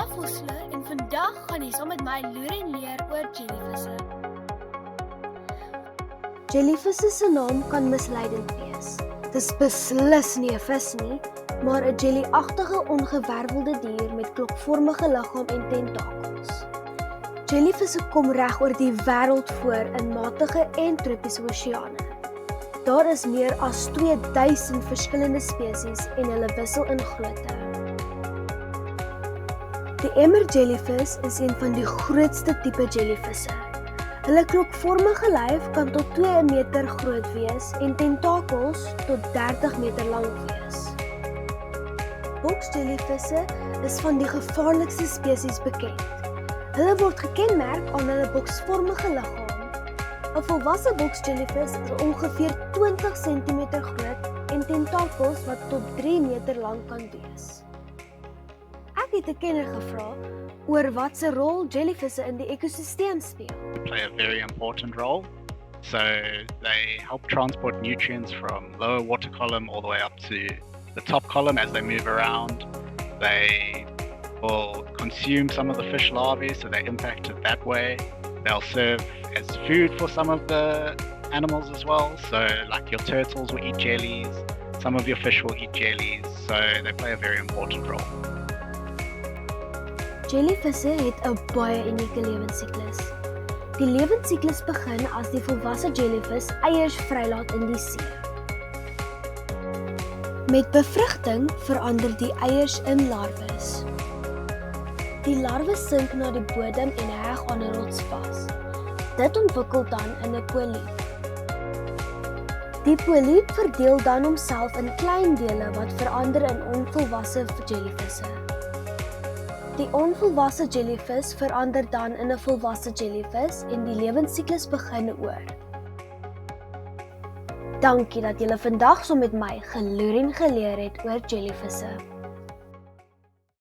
Anna Vosloo en vandag gaan jy saam met my loer en leer oor jellyvisse. Jellyvisse se naam kan misleidend wees. Dis beslis nie 'n vis nie, maar 'n jelly-agtige ongewervelde dier met klokvormige liggaam en tentakels. Jellyvisse kom reg oor die wêreld voor in matige en tropiese oseane. Daar is meer as 2000 verskillende spesies en hulle wissel in grootte. Die emmer jellyvis is een van die grootste tipe jellyvisse. Hulle klokvormige lyf kan tot 2 meter groot wees en tentakels tot 30 meter lank wees. Boksjellyvisse is van die gevaarlikste spesies bekend. Hulle word gekenmerk aan hulle boksvormige liggaam. 'n Volwasse boksjellyvis is ongeveer 20 cm groot en tentakels wat tot 3 meter lank kan wees. Ek het 'n kenner gevra oor wat se rol jellyvisse in die ekosisteem speel. Play a very important role. So they help transport nutrients from lower water column all the way up to the top column as they move around. They will consume some of the fish larvae, so they impact it that way. They'll serve as food for some of the animals as well. So like your turtles will eat jellies, some of your fish will eat jellies, so they play a very important role. Jellyvisse het 'n baie unieke lewensiklus. Die lewensiklus begin as die volwasse jellyvis eiers vrylaat in die see. Met bevrugting verander die eiers in larwes. Die larwe sink na die bodem en heg aan 'n rots vas. Dit ontwikkel dan in 'n poliep. Die poliep verdeel dan homself in klein dele wat verander in onvolwasse jellyvisse. Die onvolwasse jellyvis verander dan in 'n volwasse jellyvis en die lewensiklus begin oor. Dankie dat julle vandag saam met my geloer en geleer het oor jellyvisse.